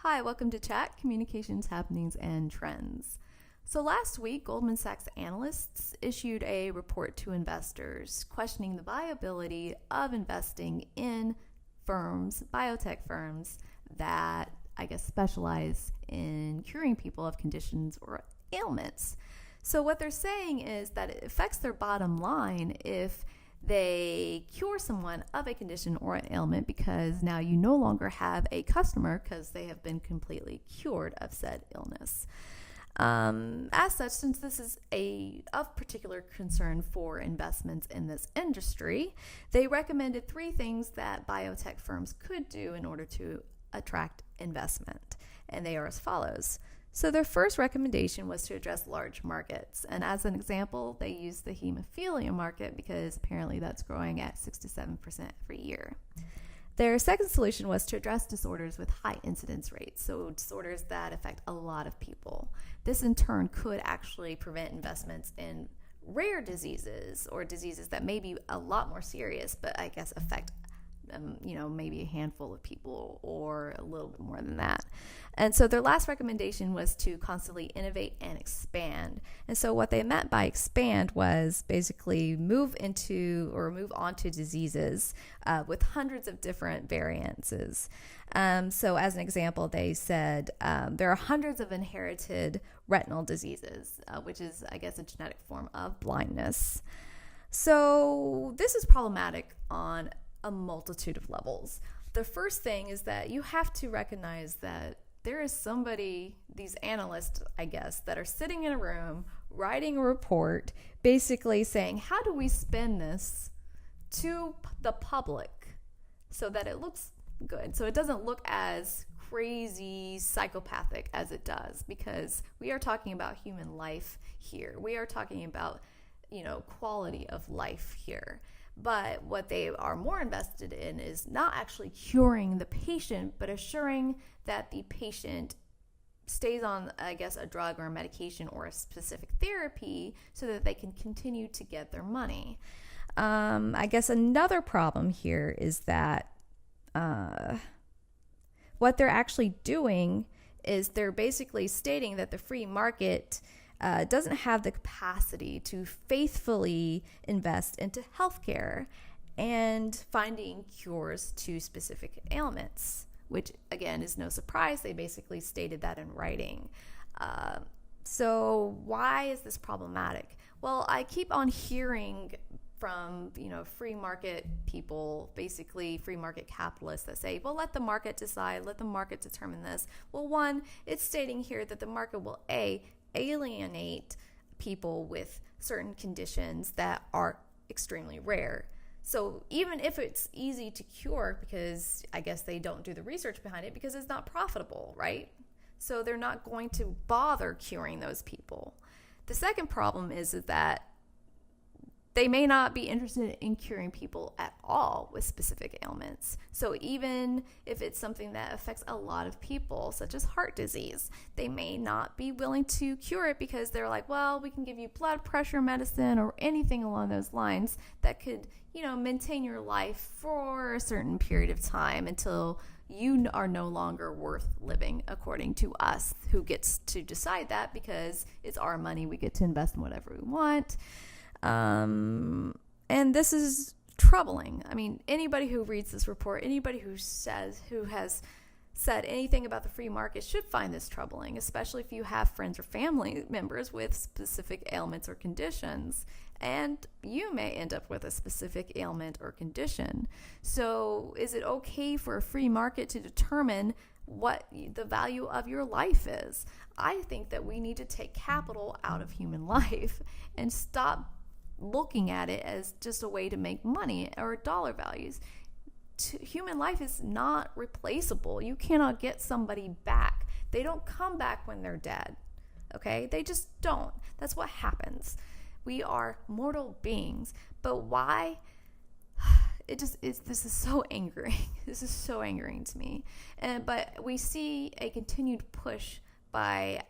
Hi, welcome to Chat, Communications, Happenings, and Trends. So last week, Goldman Sachs analysts issued a report to investors questioning the viability of investing in firms, biotech firms, that specialize in curing people of conditions or ailments. So what they're saying is that it affects their bottom line if they cure someone of a condition or an ailment, because now you no longer have a customer because they have been completely cured of said illness. As such, since this is of particular concern for investments in this industry, they recommended 3 things that biotech firms could do in order to attract investment, and they are as follows. So their first recommendation was to address large markets. And as an example, they used the hemophilia market because apparently that's growing at 6 to 7% every year. Their second solution was to address disorders with high incidence rates, so disorders that affect a lot of people. This in turn could actually prevent investments in rare diseases or diseases that may be a lot more serious, but affect maybe a handful of people or a little bit more than that. And so their last recommendation was to constantly innovate and expand. And so what they meant by expand was basically move on to diseases with hundreds of different variances. So as an example, they said there are hundreds of inherited retinal diseases, which is, a genetic form of blindness. So this is problematic on a multitude of levels. The first thing is that you have to recognize that there is somebody, these analysts, that are sitting in a room writing a report basically saying, how do we spin this to the public so that it looks good, so it doesn't look as crazy psychopathic as it does, because we are talking about human life here. We are talking about quality of life here. But what they are more invested in is not actually curing the patient, but assuring that the patient stays on, a drug or a medication or a specific therapy so that they can continue to get their money. Another problem here is that what they're actually doing is they're basically stating that the free market doesn't have the capacity to faithfully invest into healthcare and finding cures to specific ailments, which again is no surprise. They basically stated that in writing. So why is this problematic? Well, I keep on hearing from free market people, basically free market capitalists, that say, well, let the market decide, let the market determine this. Well, one, it's stating here that the market will alienate people with certain conditions that are extremely rare. So even if it's easy to cure, because they don't do the research behind it because it's not profitable, right? So they're not going to bother curing those people. The second problem is that they may not be interested in curing people at all with specific ailments. So even if it's something that affects a lot of people, such as heart disease, they may not be willing to cure it because they're like, well, we can give you blood pressure medicine or anything along those lines that could, maintain your life for a certain period of time until you are no longer worth living, according to us, who gets to decide that because it's our money. We get to invest in whatever we want. And this is troubling. Anybody who reads this report, anybody who has said anything about the free market should find this troubling, especially if you have friends or family members with specific ailments or conditions, and you may end up with a specific ailment or condition. So is it okay for a free market to determine what the value of your life is? I think that we need to take capital out of human life and stop looking at it as just a way to make money or dollar values. Human life is not replaceable. You cannot get somebody back. They don't come back when they're dead. Okay? They just don't. That's what happens. We are mortal beings. But why? This is so angering. This is so angering to me. But we see a continued push by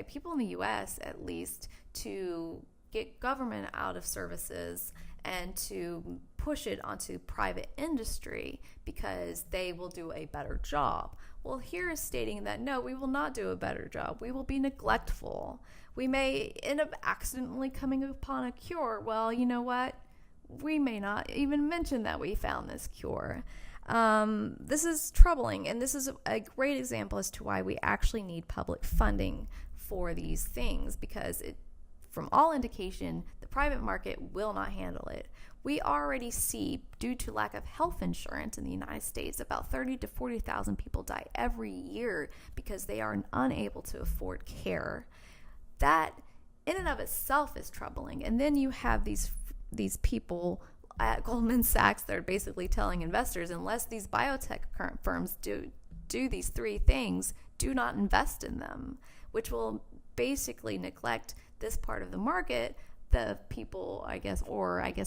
people in the U.S., at least, to get government out of services and to push it onto private industry because they will do a better job. Well, here is stating that no, we will not do a better job. We will be neglectful. We may end up accidentally coming upon a cure. Well, you know what? We may not even mention that we found this cure. This is troubling, and this is a great example as to why we actually need public funding for these things, because from all indication, the private market will not handle it. We already see, due to lack of health insurance in the United States, about 30,000 to 40,000 people die every year because they are unable to afford care. That, in and of itself, is troubling. And then you have these people at Goldman Sachs that are basically telling investors, unless these biotech current firms do these three things, do not invest in them, which will basically neglect this part of the market, the people, I guess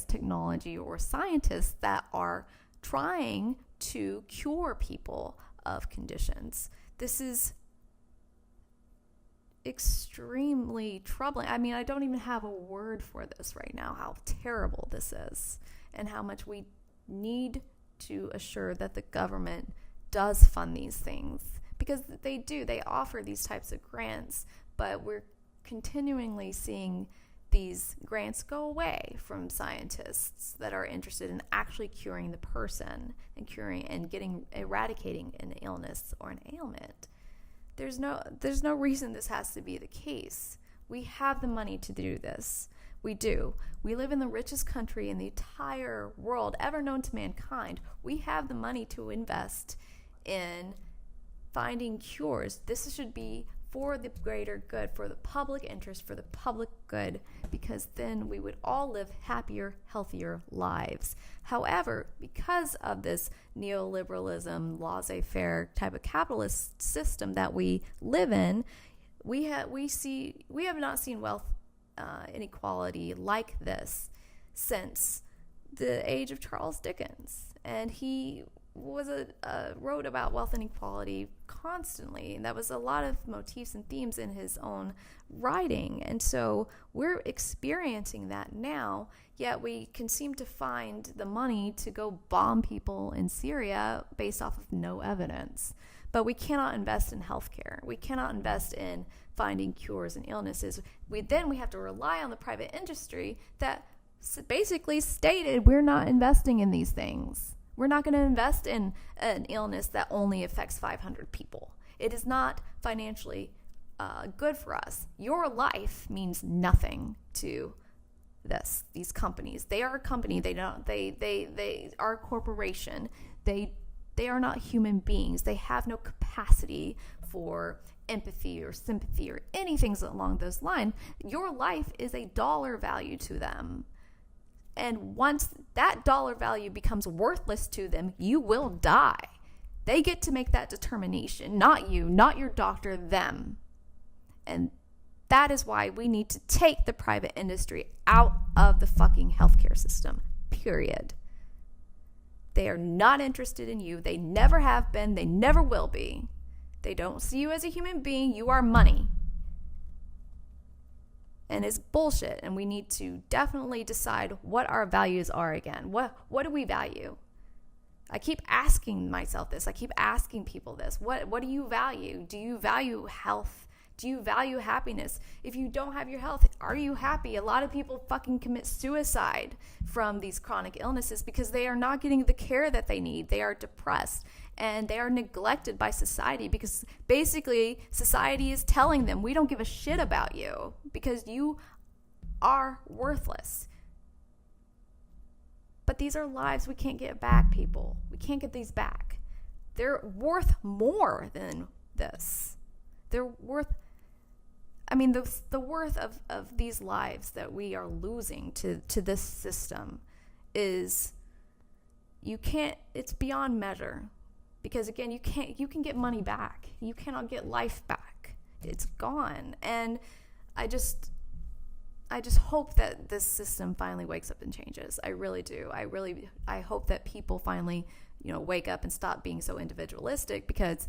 technology or scientists that are trying to cure people of conditions. This is extremely troubling. I mean, I don't even have a word for this right now, how terrible this is, and how much we need to assure that the government does fund these things, because they offer these types of grants, but we're continually seeing these grants go away from scientists that are interested in actually curing the person and eradicating an illness or an ailment. There's no reason this has to be the case. We have the money to do this. We do. We live in the richest country in the entire world ever known to mankind. We have the money to invest in finding cures. This should be for the greater good, for the public interest, for the public good, because then we would all live happier, healthier lives. However, because of this neoliberalism, laissez-faire type of capitalist system that we live in, we have not seen wealth inequality like this since the age of Charles Dickens, and he wrote about wealth inequality constantly, and that was a lot of motifs and themes in his own writing. And so we're experiencing that now, yet we can seem to find the money to go bomb people in Syria based off of no evidence. But we cannot invest in healthcare. We cannot invest in finding cures and illnesses. We have to rely on the private industry that basically stated we're not investing in these things. We're not going to invest in an illness that only affects 500 people. It is not financially good for us. Your life means nothing to these companies. They are a company. They are a corporation. They are not human beings. They have no capacity for empathy or sympathy or anything along those lines. Your life is a dollar value to them. And once that dollar value becomes worthless to them, you will die. They get to make that determination, not you, not your doctor, them. And that is why we need to take the private industry out of the fucking healthcare system, period. They are not interested in you. They never have been. They never will be. They don't see you as a human being. You are money. And it's bullshit, and we need to definitely decide what our values are again. What do we value? I keep asking myself this. I keep asking people this. What do you value? Do you value health? Do you value happiness? If you don't have your health, are you happy? A lot of people fucking commit suicide from these chronic illnesses because they are not getting the care that they need. They are depressed. And they are neglected by society because basically society is telling them, we don't give a shit about you because you are worthless. But these are lives we can't get back, people. We can't get these back. They're worth more than this. They're worth, the worth of these lives that we are losing to this system is, it's beyond measure. Because again, you can get money back. You cannot get life back. It's gone. And I just hope that this system finally wakes up and changes. I really do. I hope that people finally, wake up and stop being so individualistic, because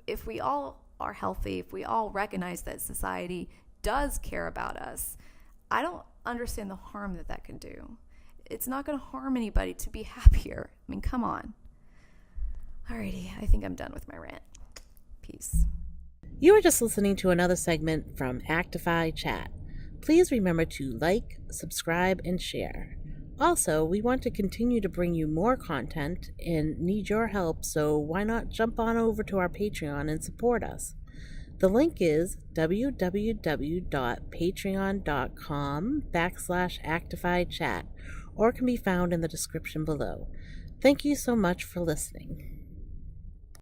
if we all are healthy, if we all recognize that society does care about us, I don't understand the harm that can do. It's not going to harm anybody to be happier. I mean, come on. Alrighty, I think I'm done with my rant. Peace. You are just listening to another segment from Actify Chat. Please remember to like, subscribe, and share. Also, we want to continue to bring you more content and need your help, so why not jump on over to our Patreon and support us? The link is www.patreon.com/ActifyChat or can be found in the description below. Thank you so much for listening.